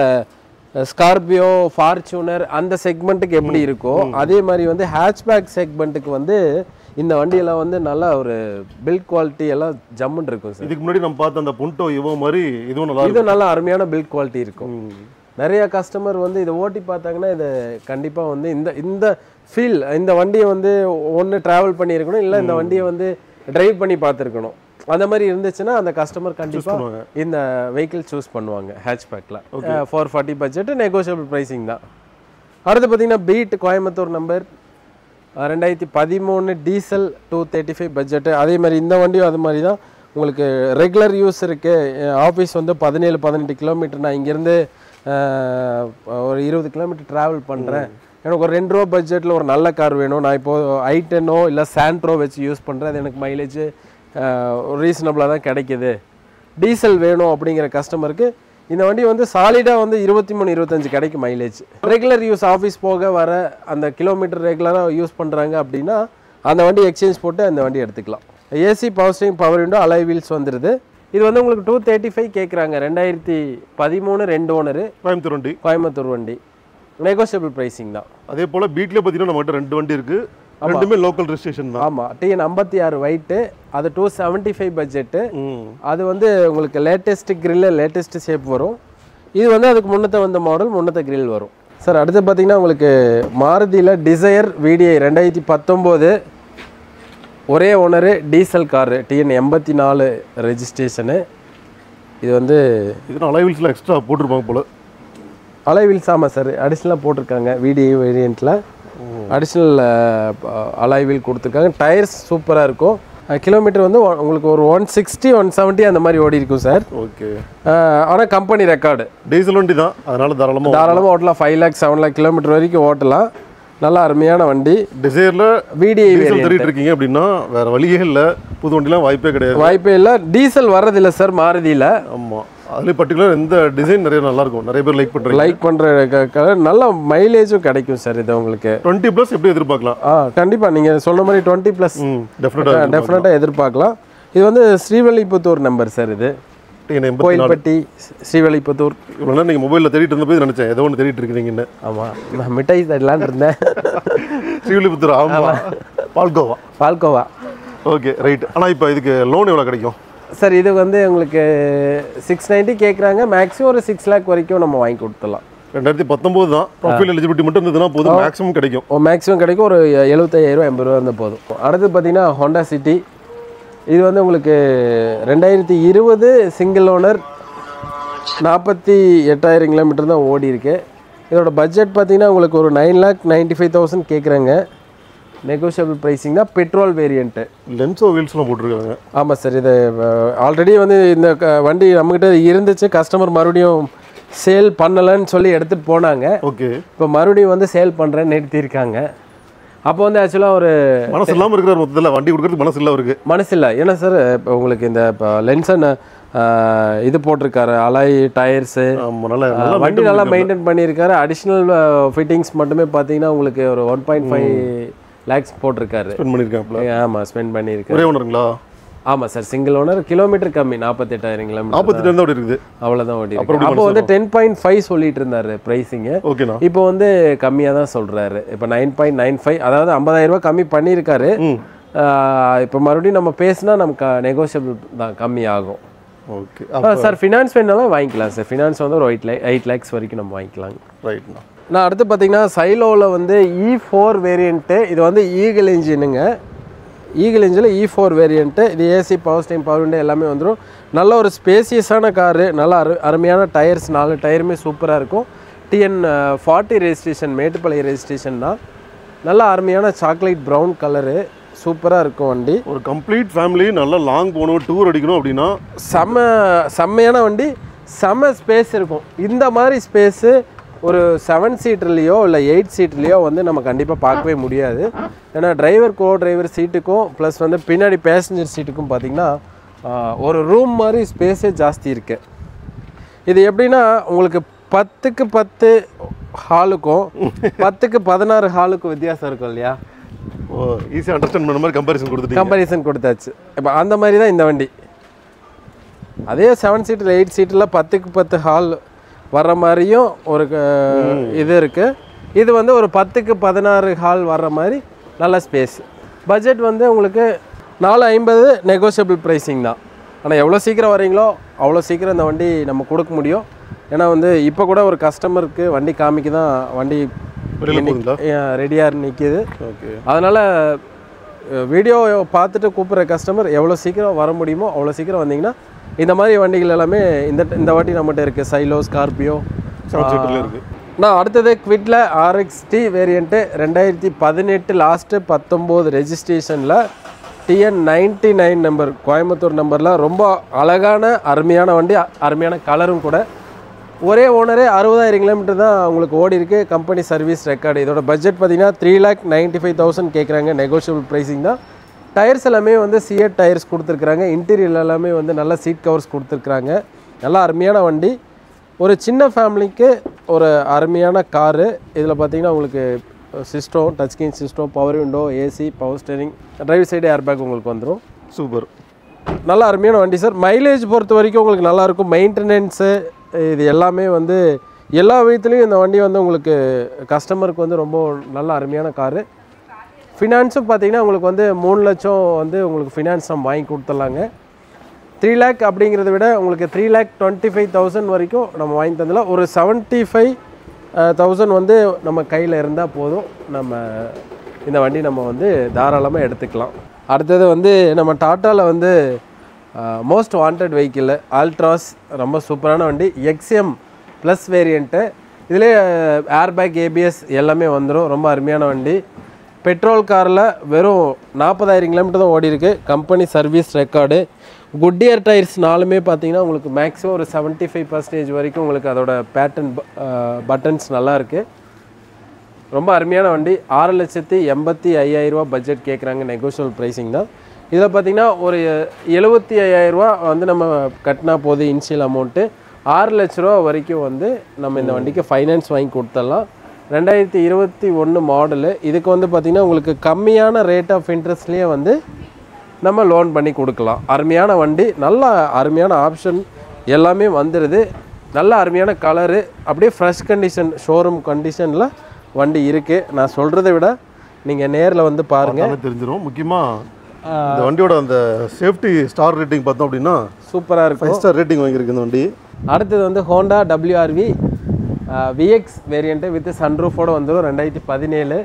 ஸ்கார்பியோ, ஃபார்ச்சூனர் அந்த செக்மெண்ட்டுக்கு எப்படி இருக்கோ அதே மாதிரி வந்து ஹேட்ச்பேக் செக்மெண்ட்டுக்கு வந்து இந்த வண்டியெல்லாம் வந்து நல்ல ஒரு பில்ட் குவாலிட்டி எல்லாம் ஜம்முன்னு இருக்கும் சார். இதுக்கு முன்னாடி நம்ம பார்த்த அந்த புண்டோ இவோ மாதிரி இதுவும் நல்ல அருமையான பில்ட் குவாலிட்டி இருக்கும். நிறைய கஸ்டமர் வந்து இதை ஓட்டி பார்த்தாங்கன்னா இதை கண்டிப்பாக வந்து இந்த ஃபீல் இந்த வண்டியை வந்து ஒன்று ட்ராவல் பண்ணியிருக்கணும், இல்லை இந்த வண்டியை வந்து டிரைவ் பண்ணி பார்த்துருக்கணும். அந்த மாதிரி இருந்துச்சுன்னா அந்த கஸ்டமர் கண்டிப்பாக இந்த வெஹிக்கிள் சூஸ் பண்ணுவாங்க. ஹேட்ச்பேக்கில் 440 பட்ஜெட்டு, நெகோஷியபிள் ப்ரைஸிங் தான். அடுத்து பார்த்தீங்கன்னா Beat Coimbatore number 2013 diesel 235 budget. அதே மாதிரி இந்த வண்டியும் அது மாதிரி தான். உங்களுக்கு ரெகுலர் யூஸ் இருக்குது. ஆஃபீஸ் வந்து 17-18 கிலோமீட்டர். நான் இங்கேருந்து ஒரு 20 கிலோமீட்டர் ட்ராவல் பண்ணுறேன். எனக்கு ஒரு 2 ரூபா பட்ஜெட்டில் ஒரு நல்ல கார் வேணும். நான் இப்போது i10 இல்லை சாண்ட்ரோ வச்சு யூஸ் பண்ணுறேன். அது எனக்கு மைலேஜ் ரீசனபிளாக தான் கிடைக்கிது. டீசல் வேணும் அப்படிங்கிற கஸ்டமருக்கு இந்த வண்டி வந்து சாலிடாக வந்து 23-25 கிடைக்கும் மைலேஜ். ரெகுலர் யூஸ் ஆஃபீஸ் போக வர அந்த கிலோமீட்டர் ரெகுலராக யூஸ் பண்ணுறாங்க அப்படின்னா அந்த வண்டி எக்ஸ்சேஞ்ச் போட்டு அந்த வண்டி எடுத்துக்கலாம். AC, power steering, power window, alloy wheels வந்துடுது. இது வந்து உங்களுக்கு 235 கேட்குறாங்க. 2013 2 ஓனரு, கோயம்புத்தூர் வண்டி. நெகோஷியபிள் ப்ரைஸிங் தான். அதே போல் பீட்லேயே பார்த்தீங்கன்னா நம்மகிட்ட 2 வண்டி இருக்குது. ரெண்டுமே லோக்கல் ரெஜிஸ்ட்ரேஷன் தான். ஆமாம். TN56 ஒயிட்டு, அது 275 பட்ஜெட்டு. அது வந்து உங்களுக்கு லேட்டஸ்ட் கிரில், லேட்டஸ்ட் ஷேப் வரும். இது வந்து அதுக்கு முன்னத்தை வந்த மாடல், முன்னத்தை கிரில் வரும் சார். அடுத்து பார்த்தீங்கன்னா உங்களுக்கு மாருதியில் டிசையர் VDI 2019 ஒரே owner diesel car, TN84 registration. இது வந்து இதுனா அலாய் வீல்ஸ்லாம் எக்ஸ்ட்ரா போட்டிருப்பாங்க போல். அலாய் வீல்ஸ் ஆமாம் சார், அடிஷ்னலாக போட்டிருக்காங்க. VDI வேரியண்ட்டில் அடிஷ்னல் அலாய் வீல் கொடுத்துருக்காங்க. டயர்ஸ் சூப்பராக இருக்கும். கிலோமீட்டர் வந்து உங்களுக்கு ஒரு 160 170 அந்த மாதிரி ஓடி இருக்கும் சார். ஓகே. ஆனால் கம்பெனி ரெக்கார்டு. டீசல் வண்டி தான், அதனால தாராளமாக ஓட்டலாம். 5 lakh 7 lakh கிலோமீட்டர் வரைக்கும் ஓட்டலாம். நல்ல அருமையான வண்டி. டிசைரில் VDI டீசல் தள்ளிட்டு இருக்கீங்க அப்படின்னா வேற வழியே இல்லை, புது வண்டிலாம் வாய்ப்பே கிடையாது. வாய்ப்பே இல்லை. டீசல் வர்றதில்லை சார் மாருதியில். ஆமாம், அதுலேயும் பர்டிகுலர் இந்த டிசைன் நிறைய நல்லாயிருக்கும், நிறைய பேர் லைக் பண்ணுற நல்ல மைலேஜும் கிடைக்கும் சார். இது உங்களுக்கு 20+ எப்படி எதிர்பார்க்கலாம்? கண்டிப்பாக நீங்கள் சொன்ன மாதிரி 20+ டெஃபினட்டாக எதிர்பார்க்கலாம். இது வந்து ஸ்ரீவல்லிபுத்தூர் நம்பர் சார். இது கோயில்பட்டி ஸ்ரீவல்லிபுத்தூர். இவ்வளோ நீங்கள் மொபைலில் தேடிட்டு இருந்த போய் நினச்சேன் ஏதோ ஒன்று தேடிட்டு இருக்கிறீங்கன்னு. ஆமாம், நான் மிட்டாய் தரலான்னு இருந்தேன். ஸ்ரீவல்லிபுத்தூர். ஆமாம், பால்கோவா. Okay, right. ஆனால் இப்போ இதுக்கு லோன் எவ்வளோ கிடைக்கும் சார்? இது வந்து உங்களுக்கு 690 கேட்குறாங்க. மேக்ஸிமம் ஒரு 6 lakh வரைக்கும் நம்ம வாங்கி கொடுத்துடலாம். 2019 தான். ப்ரொஃபைல் எலிஜிபிலிட்டி மட்டும் இருந்ததுன்னா போதும், மேக்ஸிமம் கிடைக்கும். மேக்ஸிமம் கிடைக்கும். ஒரு 75,000 80,000 இருந்தால் போதும். அடுத்து பார்த்தீங்கன்னா ஹோண்டா சிட்டி. இது வந்து உங்களுக்கு 2020 சிங்கிள் ஓனர், 48,000 கிலோமீட்டர் தான் ஓடி இருக்கு. இதோட பட்ஜெட் பார்த்தீங்கன்னா உங்களுக்கு ஒரு 9,95,000 கேட்குறாங்க. நெகோஷியபிள் ப்ரைஸிங் தான். Petrol variant. லென்ஸோ வீல்ஸ்லாம் போட்டிருக்காங்க. ஆமாம் சார். இது ஆல்ரெடி வந்து இந்த வண்டி நம்மக்கிட்ட இருந்துச்சு. கஸ்டமர் மறுபடியும் சேல் பண்ணலைன்னு சொல்லி எடுத்துகிட்டு போனாங்க. ஓகே. இப்போ மறுபடியும் வந்து சேல் பண்ணுறேன்னு நிறுத்தியிருக்காங்க. அப்போ வந்து ஆக்சுவலாக ஒரு மனசு இல்லாமல் இருக்கிற மொத்தத்தில் வண்டி கொடுக்குறதுக்கு மனசு இல்லை அவருக்கு. மனசு இல்லை. ஏன்னா சார் இப்போ உங்களுக்கு இந்த இப்போ லென்ஸன் இது போட்டிருக்காரு, அலாய் டயர்ஸு, வண்டி நல்லா மெயின்டைன் பண்ணியிருக்காரு. அடிஷ்னல் ஃபிட்டிங்ஸ் மட்டுமே பார்த்தீங்கன்னா உங்களுக்கு ஒரு 1.5 lakhs போட்டிருக்காரு. ஆமாம், ஸ்பெண்ட் பண்ணியிருக்காரு. ஒரே ஓனருங்களா? ஆமாம் சார், சிங்கிள் ஓனர். கிலோமீட்டர் கம்மி, 48,000 கிலோமீட்டர். 48 தான் இருக்குது. அவ்வளோதான் ஓடி. அப்போ வந்து 10.5 சொல்லிட்டு இருந்தாரு ப்ரைஸிங்கு. ஓகேண்ணா. இப்போ வந்து கம்மியாக தான் சொல்கிறாரு. இப்போ 9.95, அதாவது 50,000 ரூபாய் கம்மி பண்ணியிருக்காரு. இப்போ மறுபடியும் நம்ம பேசினா நமக்கு நெகோஷியபிள் தான், கம்மி ஆகும். Okay sir. ஃபினான்ஸ் வேணாலும் வாங்கிக்கலாம் சார். ஃபினான்ஸ் வந்து ஒரு 8 lakhs வரைக்கும் நம்ம வாங்கிக்கலாம். ரைட்ண்ணா. நான் அடுத்து பார்த்தீங்கன்னா சைலோவில் வந்து E4 வேரியண்ட்டு. இது வந்து ஈகிள் இன்ஜினுங்க. ஈகிள் இன்ஜினில் E4 வேரியண்ட்டு. இது AC, power steering, power window எல்லாமே வந்துடும். நல்ல ஒரு ஸ்பேசியஸான காரு. நல்லா அருமையான டயர்ஸ், 4 டயருமே சூப்பராக இருக்கும். TN 40 ரெஜிஸ்ட்ரேஷன், மேட்டுப்பாளையம் ரெஜிஸ்ட்ரேஷன் தான். நல்லா அருமையான சாக்லேட் ப்ரௌன் கலரு, சூப்பராக இருக்கும் வண்டி. ஒரு கம்ப்ளீட் ஃபேமிலி நல்லா லாங் போகணும், டூர் அடிக்கணும் அப்படின்னா செம்மையான வண்டி. செம்ம ஸ்பேஸ் இருக்கும். இந்த மாதிரி ஸ்பேஸு ஒரு 7 சீட்டர்லேயோ இல்லை 8 சீட்டர்லேயோ வந்து நம்ம கண்டிப்பாக பார்க்கவே முடியாது. ஏன்னா டிரைவர் சீட்டுக்கும் ப்ளஸ் வந்து பின்னாடி பேசஞ்சர் சீட்டுக்கும் பார்த்திங்கன்னா ஒரு ரூம் மாதிரி ஸ்பேஸே ஜாஸ்தி இருக்குது. இது எப்படின்னா உங்களுக்கு 10க்கு 10 ஹாலுக்கும் 10க்கு 16 ஹாலுக்கும் வித்தியாசம் இருக்கும் இல்லையா? ஈஸியாக அண்டர்ஸ்டாண்ட் பண்ண மாதிரி கம்பேரிசன் கொடுத்தாச்சு. இப்போ அந்த மாதிரி தான் இந்த வண்டி. அதே 7 சீட்டர் 8 சீட்டில் 10க்கு 10 ஹால் வர்ற மாதிரியும் ஒரு இது இருக்குது. இது வந்து ஒரு 10க்கு 16 ஹால் வர்ற மாதிரி நல்ல ஸ்பேஸ். பட்ஜெட் வந்து உங்களுக்கு 450 நெகோஷியபிள் ப்ரைஸிங் தான். ஆனால் எவ்வளோ சீக்கிரம் வரீங்களோ அவ்வளோ சீக்கிரம் இந்த வண்டி நம்ம கொடுக்க முடியும். ஏன்னா வந்து இப்போ கூட ஒரு கஸ்டமருக்கு வண்டி காமிக்கு தான் வண்டி ரெடியாக நிற்கிது. அதனால் வீடியோ பார்த்துட்டு கூப்பிட்ற கஸ்டமர் எவ்வளோ சீக்கிரம் வர முடியுமோ அவ்வளோ சீக்கிரம் வந்தீங்கன்னா இந்த மாதிரி வண்டிகள் எல்லாமே இந்த வாட்டி நம்மகிட்ட இருக்குது. சைலோ, ஸ்கார்பியோ இருக்குது. நான் அடுத்தது குவிட்டில் RXT variant 2018 last 19 ரெஜிஸ்ட்ரேஷனில் TN 99 number, Coimbatore நம்பரில். ரொம்ப அழகான அருமையான வண்டி, அருமையான கலரும் கூட. ஒரே ஓனரே 60,000 கிலோமீட்டர் தான் உங்களுக்கு ஓடி இருக்குது. Company service record. இதோட பட்ஜெட் பார்த்தீங்கன்னா 3,95,000 கேட்குறாங்க. நெகோஷியபிள் ப்ரைஸிங் தான். டயர்ஸ் எல்லாமே வந்து சிஎட் டயர்ஸ் கொடுத்துருக்குறாங்க. இன்டீரியர் எல்லாமே வந்து நல்ல சீட் கவர்ஸ் கொடுத்துருக்குறாங்க. நல்லா அருமையான வண்டி. ஒரு சின்ன ஃபேமிலிக்கு ஒரு அருமையான காரு. இதில் பார்த்தீங்கன்னா உங்களுக்கு system, touch screen system, power window, AC, power steering, driver side air bag உங்களுக்கு வந்துடும். சூப்பர். நல்லா அருமையான வண்டி சார். மைலேஜ் பொறுத்த வரைக்கும் உங்களுக்கு நல்லாயிருக்கும். மெயின்டெனன்ஸு இது எல்லாமே வந்து எல்லா விதத்துலேயும் இந்த வண்டி வந்து உங்களுக்கு கஸ்டமருக்கு வந்து ரொம்ப நல்ல அருமையான காரு. ஃபினான்ஸும் பார்த்தீங்கன்னா உங்களுக்கு வந்து 3 லட்சம் வந்து உங்களுக்கு ஃபினான்ஸ் நம்ம வாங்கி கொடுத்துடலாங்க. 3 lakh அப்படிங்கிறத விட உங்களுக்கு 3,25,000 வரைக்கும் நம்ம வாங்கி தந்தலாம். ஒரு 75,000 வந்து நம்ம கையில் இருந்தால் போதும். நம்ம இந்த வண்டி நம்ம வந்து தாராளமாக எடுத்துக்கலாம். அடுத்தது வந்து நம்ம டாட்டாவில் வந்து மோஸ்ட் வாண்டட் வெஹிக்கிள் ஆல்ட்ராஸ், ரொம்ப சூப்பரான வண்டி. XM + variant. இதிலே ஏர்பேக், ABS எல்லாமே வந்துடும். ரொம்ப அருமையான வண்டி. பெட்ரோல் காரில் வெறும் 40,000 கிலோமீட்டர் தான் ஓடி இருக்கு. Company service record. Goodyear tyres நாலுமே பார்த்தீங்கன்னா உங்களுக்கு மேக்ஸிமம் ஒரு 75% வரைக்கும் உங்களுக்கு அதோட பேட்டர்ன் பட்டன்ஸ் நல்லா இருக்குது. ரொம்ப அருமையான வண்டி. 6,85,000 ரூபா பட்ஜெட் கேட்குறாங்க. நெகோஷியபிள் ப்ரைஸிங் தான். இதில் பார்த்தீங்கன்னா ஒரு 75,000 ரூபா வந்து நம்ம கட்டினா போது இனிஷியல் அமௌண்ட்டு. 6 லட்ச ரூபா வரைக்கும் வந்து நம்ம இந்த வண்டிக்கு ஃபைனான்ஸ் வாங்கி கொடுத்துடலாம். 2021 மாடலு. இதுக்கு வந்து பார்த்திங்கன்னா உங்களுக்கு கம்மியான ரேட் ஆஃப் இன்ட்ரெஸ்ட்லேயே வந்து நம்ம லோன் பண்ணி கொடுக்கலாம். அருமையான வண்டி, நல்ல அருமையான ஆப்ஷன் எல்லாமே வந்துடுது. நல்ல அருமையான கலரு, அப்படியே ஃப்ரெஷ் கண்டிஷன், ஷோரூம் கண்டிஷனில் வண்டி இருக்குது. நான் சொல்கிறத விட நீங்கள் நேரில் வந்து பாருங்கள், தெரிஞ்சிடும். முக்கியமாக இந்த வண்டியோட அந்த சேஃப்டி ஸ்டார் ரேட்டிங் பார்த்தோம் அப்படின்னா சூப்பராக இருக்கும். 5 ஸ்டார் ரேட்டிங் வாங்கியிருக்கு இந்த வண்டி. அடுத்தது வந்து Honda WRV VX variant with சன்ரூஃபோடு வந்துடும். 2017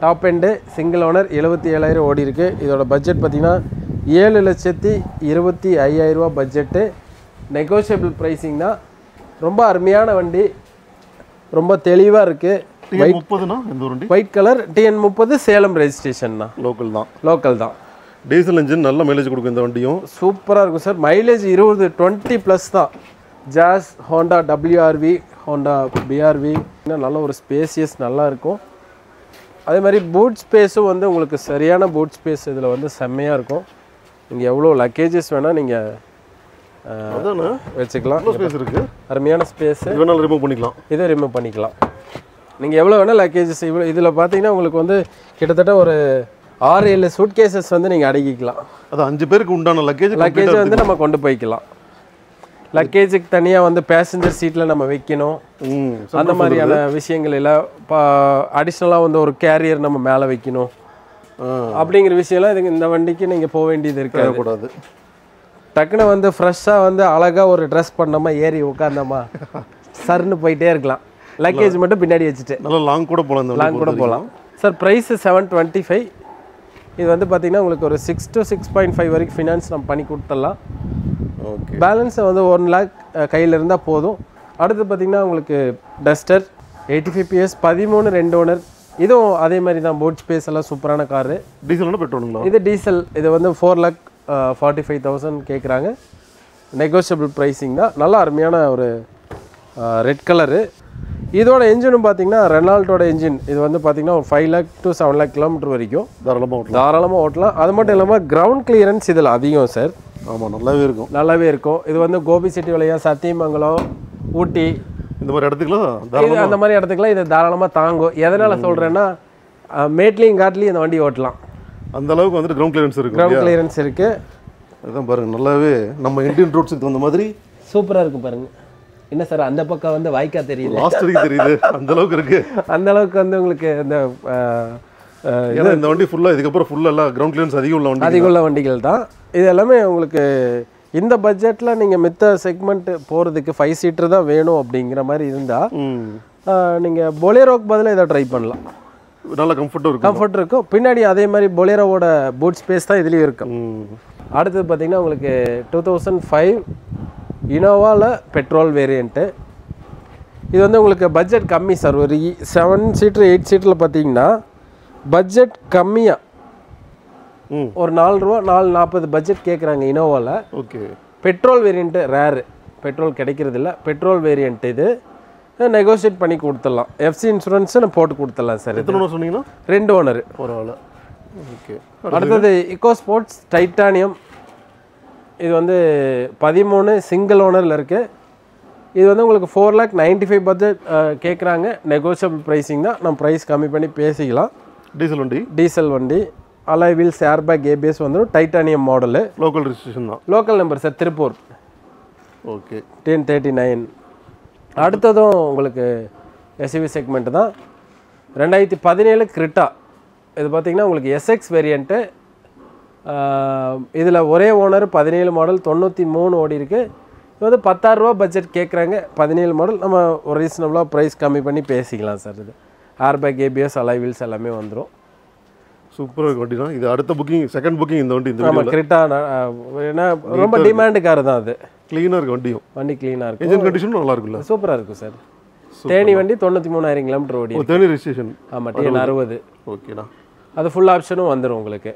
டாப் எண்டு சிங்கிள் ஓனர். 77,000 ஓடி இருக்குது. இதோட பட்ஜெட் பார்த்திங்கன்னா 7,25,000 ரூபா பட்ஜெட்டு. நெகோஷியபிள் ப்ரைஸிங் தான். ரொம்ப அருமையான வண்டி, ரொம்ப தெளிவாக இருக்குது. White colour TN30 Salem registration தான். லோக்கல் தான். டீசல் இன்ஜின் நல்ல மைலேஜ் கொடுக்கும் இந்த வண்டியும். சூப்பராக இருக்கும் சார். மைலேஜ் 20+ தான். ஜாஸ், ஹோண்டா WRV, ஹோண்டா BRV நல்ல ஒரு ஸ்பேசியஸ் நல்லா இருக்கும். அதே மாதிரி பூட் ஸ்பேஸும் வந்து உங்களுக்கு சரியான பூட் ஸ்பேஸ் இதில் வந்து செம்மையாக இருக்கும். நீங்கள் எவ்வளோ லக்கேஜஸ் வேணால் நீங்கள் வச்சுக்கலாம். அருமையான ஸ்பேஸு. இதை ரிமூவ் பண்ணிக்கலாம். நீங்கள் எவ்வளோ வேணால் லக்கேஜஸ் இவ்வளோ இதில் பார்த்தீங்கன்னா உங்களுக்கு வந்து கிட்டத்தட்ட ஒரு 6-7 சூட்கேசஸ் வந்து நீங்கள் அடக்கிக்கலாம். அது 5 பேருக்கு உண்டான லக்கேஜ் வந்து நம்ம கொண்டு போய்க்கலாம். லக்கேஜுக்கு தனியாக வந்து பேசஞ்சர் சீட்டில் நம்ம வைக்கணும். அந்த மாதிரியான விஷயங்கள் எல்லாம் அடிஷ்னலாக வந்து ஒரு கேரியர் நம்ம மேலே வைக்கணும். அப்படிங்கிற விஷயம்லாம் இதுக்கு இந்த வண்டிக்கு நீங்கள் போக வேண்டியது இருக்காது. டக்குன்னு வந்து ஃப்ரெஷ்ஷாக வந்து அழகாக ஒரு ட்ரெஸ் பண்ணோமா, ஏறி உட்காந்தோமா, சர்ன்னு போயிட்டே இருக்கலாம். லக்கேஜ் மட்டும் பின்னாடி வச்சுட்டு நல்லா லாங் கூட போகலாம். Sir price 725. இது வந்து பார்த்தீங்கன்னா உங்களுக்கு ஒரு 6 to 6.5 வரைக்கும் ஃபினான்ஸ் நம்ம பண்ணி கொடுத்துடலாம். ஓகே. பேலன்ஸ் வந்து 1 lakh கையில் இருந்தால் போதும். அடுத்து பார்த்தீங்கன்னா உங்களுக்கு டஸ்டர் 85 PS 13 2 ஓனர். இதுவும் அதே மாதிரி தான். போட் ஸ்பேஸ் எல்லாம் சூப்பரான காரு. டீசல் பெட்ரோலுங்களா? இது டீசல். இது வந்து 4,45,000 கேட்குறாங்க. நெகோஷியபிள் ப்ரைஸிங் தான். நல்லா அருமையான ஒரு ரெட் கலரு. இதோட என்ஜினும் பார்த்தீங்கன்னா ரெனால்ட்டோட என்ஜின். இது வந்து பார்த்தீங்கன்னா ஒரு 5 lakh to 7 lakh கிலோமீட்டர் வரைக்கும் தாராளமாக ஓட்டலாம். அது மட்டும் இல்லாமல் கிரவுண்ட் கிளியரன்ஸ் இதில் அதிகம் சார். ஆமாம், நல்லாவே இருக்கும். இது வந்து கோபிச்செட்டிபாளையம், சத்தியமங்கலம், ஊட்டி இந்த மாதிரி இடத்துக்குலாம் அந்த மாதிரி இடத்துக்குலாம் இதை தாராளமாக தாங்கும். எதனால் சொல்கிறேன்னா மேட்லியும் காட்லியும் இந்த வண்டி ஓட்டலாம். அந்த அளவுக்கு வந்துட்டு கிரவுண்ட் கிளியரன்ஸ் இருக்குது. அதான் பாருங்கள், நல்லாவே நம்ம இந்தியன் ரோட்ஸுக்கு தகுந்த மாதிரி சூப்பராக இருக்கும் பாருங்கள். என்ன சார் அந்த பக்கம் வந்து வாய்க்கா தெரியுது, தெரியுது, அந்த அளவுக்கு இருக்கு. அந்த அளவுக்கு வந்து உங்களுக்கு இந்த இந்த வண்டி ஃபுல்லாக இதுக்கப்புறம் ஃபுல்லாக கிரவுண்ட் கிளியரன்ஸ் அதிகம் உள்ள வண்டிகள் தான். இது எல்லாமே உங்களுக்கு இந்த பட்ஜெட்டில் நீங்கள் மித்த செக்மெண்ட் போகிறதுக்கு 5 சீட்டர் தான் வேணும் அப்படிங்கிற மாதிரி இருந்தால் நீங்கள் பொலேரோக்கு பதிலாக இதை ட்ரை பண்ணலாம். நல்லா கம்ஃபர்ட் இருக்கும். பின்னாடி அதே மாதிரி பொலேரோவோட பூட் ஸ்பேஸ் தான் இதுலேயும் இருக்கும். அடுத்தது பார்த்தீங்கன்னா உங்களுக்கு 2005 இனோவாவில் பெட்ரோல் வேரியண்ட்டு. இது வந்து உங்களுக்கு பட்ஜெட் கம்மி சார். ஒரு 7 சீட்டர் 8 சீட்டரில் பார்த்தீங்கன்னா பட்ஜெட் கம்மியாக ஒரு 4 ரூபா 440 பட்ஜெட் கேட்குறாங்க இனோவாவில். Okay. Petrol variant rare, petrol கிடைக்கிறது இல்லை. பெட்ரோல் வேரியண்ட் இது நெகோஷியேட் பண்ணி கொடுத்துடலாம். எஃப்சி இன்சூரன்ஸு நான் போட்டு கொடுத்துடலாம் சார். எத்தனை ஓனர் சொன்னீங்கன்னா? 2 ஓனர். பரவாயில்ல. ஓகே. அடுத்தது இக்கோ ஸ்போர்ட்ஸ் டைட்டானியம். இது வந்து 13 சிங்கிள் ஓனரில் இருக்குது. இது வந்து உங்களுக்கு 4,95,000 பட்ஜெட் கேட்குறாங்க. நெகோஷியபிள் ப்ரைஸிங் தான். நம்ம ப்ரைஸ் கம்மி பண்ணி பேசிக்கலாம். டீசல் வண்டி அலாய் வீல்ஸ், ஏர்பேக், ABS வந்துடும். Titanium model. லோக்கல் ரெஜிஸ்ட்ரேஷன் தான். Local number sir, Tiruppur. Okay. 1039. அடுத்ததும் உங்களுக்கு SUV செக்மெண்ட் தான். 2017 கிரிட்டா. இது பார்த்திங்கன்னா உங்களுக்கு SX வேரியண்ட்டு. இதில் ஒரே ஓனர், 17 மாடல், 93 ஓடி இருக்குது. இது வந்து 10,000 ரூபா பட்ஜெட் கேட்குறாங்க. 17 மாடல். நம்ம ஒரு ரீசனபிளாக ப்ரைஸ் கம்மி பண்ணி பேசிக்கலாம் சார். இது ஏர்பேக், ABS, அலாய் வீல்ஸ் எல்லாமே வந்துடும். சூப்பராக வண்டி தான் இது. அடுத்த புக்கிங், செகண்ட் புக்கிங் இந்த வண்டி. ஆமாம், கிரிட்டா. ஏன்னா ரொம்ப டிமாண்டு கார் தான் அது. க்ளீனாக இருக்குது வண்டி க்ளீனாக இருக்கும். இன்ஜின் கண்டிஷனும் நல்லா இருக்குல்ல? சூப்பராக இருக்கும் சார். தேனி வண்டி 93,000 கிலோமீட்டர் ஓடி. தேனி ரெஜிஸ்ட்ரேஷன். ஆமாம், TN60. ஓகேண்ணா. அது ஃபுல் ஆப்ஷனும் வந்துடும் உங்களுக்கு.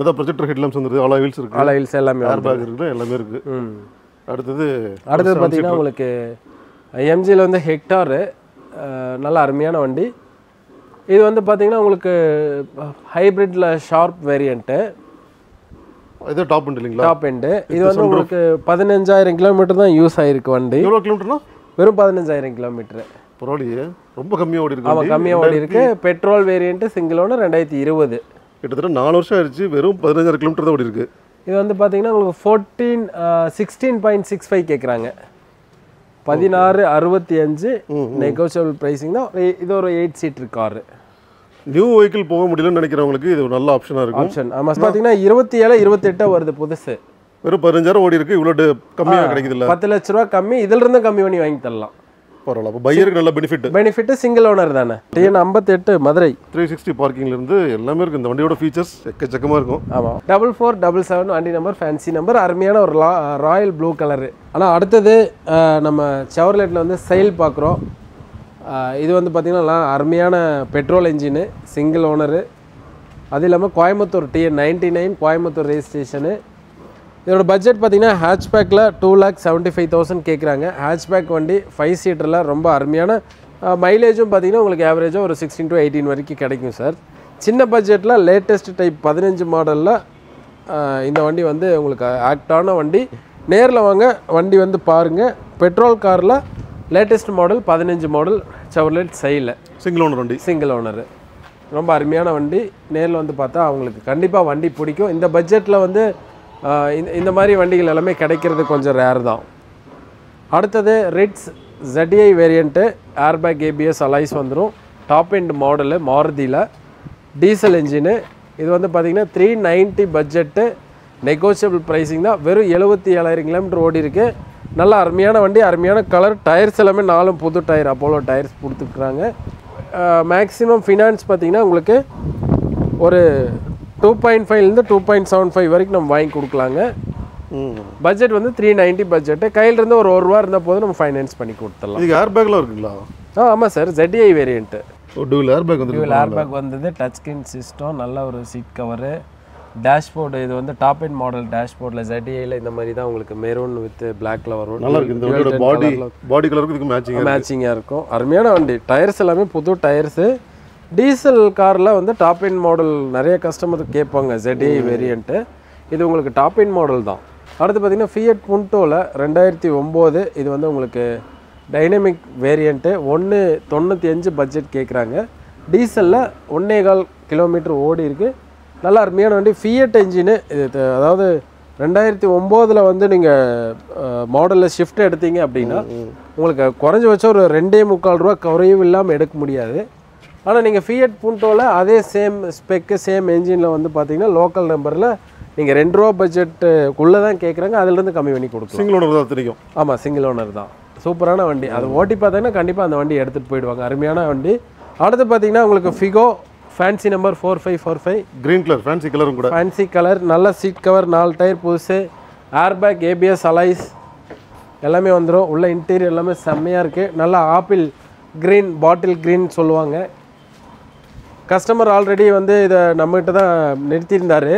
அதான் ப்ரொஜெக்டர் ஹெட்லாம்ப்ஸ் வந்துருது, ஆல் வீல்ஸ் இருக்குது, ஆல் வீல்ஸ் எல்லாமே ஏர் பேக் இருக்குது, எல்லாமே இருக்குது. அடுத்தது பார்த்தீங்கன்னா உங்களுக்கு எம்ஜியில் வந்து ஹெக்டாரு நல்ல அருமையான வண்டி. இது வந்து பார்த்தீங்கன்னா உங்களுக்கு ஹைப்ரிட்டில் ஷார்ப் வேரியண்ட்டு, இது டாப் எண்ட் இல்லைங்களா? Top end. இது வந்து உங்களுக்கு 15,000 கிலோமீட்டர் தான் யூஸ் ஆகிருக்கு வண்டி. எவ்வளோ கிலோமீட்டர்னா? வெறும் 15,000 கிலோமீட்டர். பரவாயில்லையே, ரொம்ப கம்மியாக ஓடி இருக்கு. ஆமாம், கம்மியாக ஓடி இருக்கு. Petrol variant single owner 2020. கிட்டத்தட்ட 4 வருஷம் ஆயிடுச்சு, வெறும் 15,000 கிலோமீட்டர் தான் ஓடி இருக்கு. இது வந்து பார்த்தீங்கன்னா உங்களுக்கு 16.65 கேட்குறாங்க. 1665 நெகோஷியபிள் ப்ரைஸிங் தான். இது ஒரு 8 சீட்டர் காரு. நியூ வெஹிக்கிள் போக முடியலன்னு நினைக்கிறவங்களுக்கு இது ஒரு நல்ல ஆப்ஷனாக இருக்கும். ஆப்ஷன். ஆமாம், பார்த்தீங்கன்னா 27 28 வருது புதுசு. வெறும் 15,000 ஓடி இருக்கு, இவ்வளோ கம்மியாக கிடைக்குது இல்லை? 10 லட்ச ரூபா கம்மி, இதிலிருந்து கம்மி பண்ணி வாங்கி தரலாம். பரவாயில்ல, அப்போ பையருக்கு நல்ல பெனிஃபிட். சிங்கிள் ஓனர் தானே. TN 58 மதுரை 360 பார்க்கிங்லேருந்து எல்லாமே இருக்குது. இந்த வண்டியோட ஃபீச்சர்ஸ் எக்கச்சக்கமாக இருக்கும். ஆமாம். 4477 வண்டி நம்பர், ஃபேன்சி நம்பர், அருமையான ஒரு ராயல் ப்ளூ கலரு. ஆனால் அடுத்தது நம்ம செவர்லெட்டில் வந்து செயல் பார்க்குறோம். இது வந்து பார்த்திங்கன்னா அருமையான பெட்ரோல் என்ஜினு, சிங்கிள் ஓனரு. அது இல்லாமல் கோயம்புத்தூர் TN 99 கோயம்புத்தூர் ரெஜிஸ்ட்ரேஷனு. இதோட பட்ஜெட் பார்த்தீங்கன்னா ஹேட்ச்பேக்கில் 2,75,000 கேட்குறாங்க. ஹேட்ச்பேக் வண்டி 5 சீட்டரில் ரொம்ப அருமையான மைலேஜும் பார்த்தீங்கன்னா உங்களுக்கு ஆவரேஜாக ஒரு 16 to 18 வரைக்கும் கிடைக்கும் சார். சின்ன பட்ஜெட்டில் லேட்டஸ்ட் டைப் 15 மாடலில் இந்த வண்டி வந்து உங்களுக்கு ஆக்டான வண்டி. நேரில் வாங்க, வண்டி வந்து பாருங்கள். பெட்ரோல் காரில் லேட்டஸ்ட் மாடல் 15 மாடல் செவர்லெட் சைடில் சிங்கிள் ஓனர் வண்டி, சிங்கிள் ஓனரு. ரொம்ப அருமையான வண்டி. நேரில் வந்து பார்த்தா அவங்களுக்கு கண்டிப்பாக வண்டி பிடிக்கும். இந்த பட்ஜெட்டில் வந்து இந்த மாதிரி வண்டிகள் எல்லாமே கிடைக்கிறது கொஞ்சம் ரேர் தான். அடுத்தது Ritz ZDI variant, airbag ABS alloys வந்துடும். டாப் எண்ட் மாடலு, மாருதியில் டீசல் என்ஜினு. இது வந்து பார்த்திங்கன்னா 390 பட்ஜெட்டு, நெகோஷியபிள் ப்ரைஸிங் தான். வெறும் 77,000 கிலோமீட்டர் ஓடி இருக்குது. நல்ல அருமையான வண்டி, அருமையான கலர். டயர்ஸ் எல்லாமே 4 புது டயர் அப்போலோ டயர்ஸ் கொடுத்துருக்குறாங்க. மேக்ஸிமம் ஃபினான்ஸ் பார்த்திங்கன்னா உங்களுக்கு ஒரு 2.5லேருந்து 2.75 வரைக்கும் நம்ம வாங்கி கொடுக்கலாங்க. பட்ஜெட் வந்து 390 பட்ஜெட்டு. கையிலேருந்து ஒரு ரூபா இருந்தால் போதும் நம்ம ஃபைனான்ஸ் பண்ணி கொடுத்துடலாம். இதுக்கு ஏர் பேக்லாம் இருக்குங்களா? ஆமாம் sir, ZDI variant. Dual air bag வந்து ஏர் பேக் வந்தது, டச் ஸ்க்ரீன் சிஸ்டம், நல்ல ஒரு சீட் கவரு, டேஷ்போர்டு. இது வந்து டாப் எண்ட் மாடல் டேஷ்போர்டில் ZDIயில் இந்த மாதிரி தான் உங்களுக்கு மெரூன் வித் பிளாக்ல வரும். நல்லா இருக்குது. இந்த வண்டியோட பாடி கலருக்கு இதுக்கு மேட்சிங்காக இருக்கும். அருமையான வண்டி. டயர்ஸ் எல்லாமே புது டயர்ஸு. டீசல் காரில் வந்து டாப் எண்ட் மாடல் நிறைய கஸ்டமர் கேட்பாங்க ZDI வேரியண்ட்டு. இது உங்களுக்கு டாப் எண்ட் மாடல் தான். அடுத்து பார்த்திங்கன்னா ஃபியட் புண்டோவில் 2009. இது வந்து உங்களுக்கு டைனமிக் வேரியண்ட்டு. 195 பட்ஜெட் கேட்குறாங்க. டீசலில் 1.25 கிலோமீட்டர் ஓடி இருக்குது. நல்லா அருமையான வண்டி. Fiat engine. இது அதாவது 2009 வந்து நீங்கள் மாடலில் ஷிஃப்ட் எடுத்தீங்க அப்படின்னா உங்களுக்கு குறைஞ்சபட்சம் ஒரு 2.25 ரூபா குறையும் இல்லாமல் எடுக்க முடியாது. ஆனால் நீங்கள் ஃபியட் புண்டோவில் அதே சேம் ஸ்பெக்கு சேம் என்ஜினில் வந்து பார்த்தீங்கன்னா லோக்கல் நம்பரில் நீங்கள் 2 ரூபா பட்ஜெட்டுக்குள்ளே தான் கேட்குறாங்க. அதுலேருந்து கம்மி பண்ணி கொடுக்கும். சிங்கிள் ஓனர் தான் தெரியும். ஆமாம், சிங்கிள் ஓனர் தான். சூப்பரான வண்டி. அதை ஓட்டி பார்த்தீங்கன்னா கண்டிப்பாக அந்த வண்டி எடுத்துகிட்டு போயிடுவாங்க. அருமையான வண்டி. அடுத்து பார்த்தீங்கன்னா உங்களுக்கு Figo fancy number 4545 green colour, fancy கலரும் கூட. ஃபேன்சி கலர், நல்ல சீட் கவர், 4 டயர் புதுசு, ஏர்பேக் ABS அலைஸ் எல்லாமே வந்துடும். உள்ள இன்டீரியர் எல்லாமே செம்மையாக இருக்குது. நல்லா ஆப்பிள் க்ரீன், பாட்டில் க்ரீன் சொல்லுவாங்க. கஸ்டமர் ஆல்ரெடி வந்து இதை நம்மகிட்ட தான் நிறுத்தியிருந்தார்.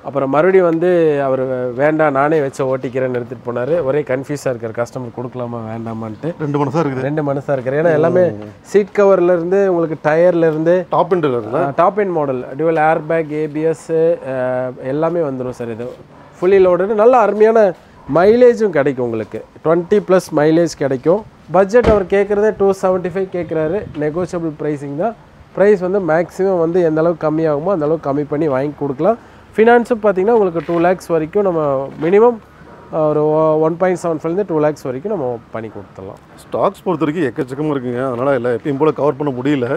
அப்புறம் மறுபடியும் வந்து அவர் வேண்டாம் நானே வச்சு ஓட்டிக்கிறேன்னு எடுத்துகிட்டு போனார். ஒரே கன்ஃபியூஸாக இருக்கார், கஸ்டமர் கொடுக்கலாமா வேண்டாமான்ட்டு. 2 மனசாக இருக்குது. 2 மனசாக இருக்கார். ஏன்னா எல்லாமே சீட் கவர்லேருந்து உங்களுக்கு டயர்லேருந்து top end model dual airbag ABS எல்லாமே வந்துடும் சார். இது ஃபுல்லி லோடு. நல்ல அருமையான மைலேஜும் கிடைக்கும் உங்களுக்கு. 20+ மைலேஜ் கிடைக்கும். பட்ஜெட் அவர் கேட்குறதே 275 கேட்குறாரு. நெகோஷியபிள் ப்ரைஸிங் தான். ப்ரைஸ் வந்து மேக்ஸிமம் வந்து எந்த அளவுக்கு கம்மியாகுமோ அந்த அளவுக்கு கம்மி பண்ணி வாங்கி கொடுக்கலாம். ஃபினான்ஸும் பார்த்தீங்கன்னா உங்களுக்கு 2 lakhs வரைக்கும் நம்ம மினிமம் ஒரு 1.75லேருந்து 2 lakhs வரைக்கும் நம்ம பண்ணி கொடுத்துடலாம். ஸ்டாக்ஸ் பொறுத்த வரைக்கும் எக்கச்சக்கமாக இருக்குங்க. அதனால் இல்லை எப்பயும் போல் கவர் பண்ண முடியல.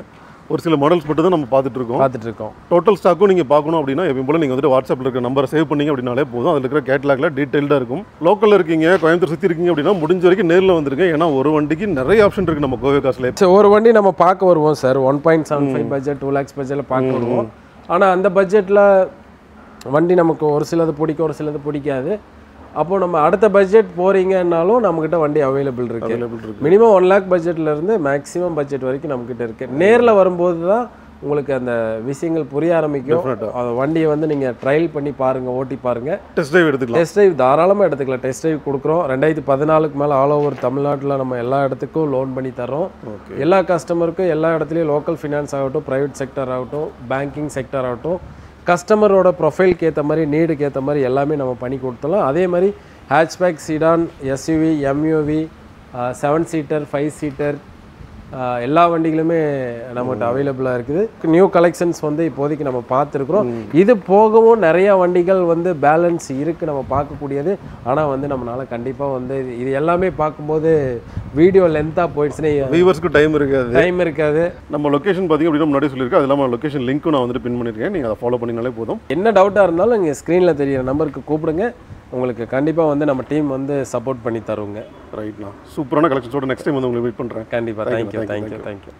ஒரு சில மாடல்ஸ் மட்டும் தான் நம்ம பார்த்துட்டு இருக்கோம். டோட்டல் ஸ்டாக்கும் நீங்கள் பார்க்கணும் அப்படின்னா எப்பயும் போல் நீங்கள் வந்துட்டு வாட்ஸ்அப்பில் இருக்கிற நம்பரை சேவ் பண்ணிங்க அப்படின்னாலே போதும். அதில் இருக்கிற கேட்லாகில் டீட்டெயில்டாக இருக்கும். லோக்கலில் இருக்கீங்க, கோயம்புத்தூர் சுற்றி இருக்கீங்க அப்படின்னா முடிஞ்ச வரைக்கும் நேரில் வந்துருங்க. ஏன்னா ஒரு வண்டிக்கு நிறைய ஆப்ஷன் இருக்குது நம்ம கோவை காசில். ஒரு வண்டி நம்ம பார்க்க வருவோம் சார். 1.75 பட்ஜெட் 2 lakhs பட்ஜெட்டில் பார்க்க வருவோம். ஆனால் அந்த பட்ஜெட்டில் வண்டி நமக்கு ஒரு சிலது பிடிக்கும், ஒரு சிலது பிடிக்காது. அப்போது நம்ம அடுத்த பட்ஜெட் போகிறீங்கன்னாலும் நம்மக்கிட்ட வண்டி அவைலபிள் இருக்குது. மினிமம் 1 lakh பட்ஜெட்லேருந்து மேக்ஸிமம் பட்ஜெட் வரைக்கும் நம்மக்கிட்ட இருக்குது. நேரில் வரும்போது தான் உங்களுக்கு அந்த விஷயங்கள் புரிய ஆரம்பிக்கும். அந்த வண்டியை வந்து நீங்கள் ட்ரையல் பண்ணி பாருங்கள், ஓட்டி பாருங்கள். டெஸ்ட் ட்ரைவ் எடுத்துக்கலாம். டெஸ்ட் ட்ரைவ் தாராளமாக எடுத்துக்கலாம். டெஸ்ட் ட்ரைவ் கொடுக்குறோம். 2014க்கு மேலே ஆல் ஓவர் தமிழ்நாட்டில் நம்ம எல்லா இடத்துக்கும் லோன் பண்ணி தரோம். எல்லா கஸ்டமருக்கும் எல்லா இடத்துலையும் லோக்கல் ஃபினான்ஸ் ஆகட்டும், ப்ரைவேட் செக்டர் ஆகட்டும், பேங்கிங் செக்டர் ஆகட்டும், கஸ்டமரோட ப்ரொஃபைலுக்கு ஏற்ற மாதிரி, நீடுக்கு ஏற்ற மாதிரி எல்லாமே நம்ம பண்ணி கொடுத்துடலாம். அதே மாதிரி hatchback, sit down, SUV, MUV, 7 seater, 5 seater எல்லா வண்டிகளுமே நம்மகிட்ட அவைலபிளாக இருக்குது. நியூ கலெக்ஷன்ஸ் வந்து இப்போதைக்கு நம்ம பார்த்துருக்குறோம். இது போகவும் நிறையா வண்டிகள் வந்து பேலன்ஸ் இருக்குது நம்ம பார்க்கக்கூடியது. ஆனால் வந்து நம்மளால் கண்டிப்பாக வந்து இது எல்லாமே பார்க்கும்போது வீடியோ லென்த்தாக போயிடுச்சுன்னா வியூவர்ஸ்க்கு டைம் இருக்காது. நம்ம லொக்கேஷன் பார்த்தீங்க அப்படின்னா முன்னாடி சொல்லியிருக்கேன். அது இல்லாமல் லொக்கேஷன் லிங்க்கும் நான் வந்துட்டு பின் பண்ணியிருக்கேன். நீங்கள் அதை ஃபாலோ பண்ணினாலே போதும். என்ன டவுட்டாக இருந்தாலும் நீங்கள் ஸ்க்ரீனில் தெரியிற நம்பருக்கு கூப்பிடுங்க. உங்களுக்கு கண்டிப்பாக வந்து நம்ம டீம் வந்து சப்போர்ட் பண்ணி தருவோங்க. ரைட்ண்ணா, சூப்பரான கலெக்ஷன்ஸோட நெக்ஸ்ட் டைம் வந்து உங்களுக்கு மீட் பண்ணுறேன். கண்டிப்பாக. தேங்க்யூ.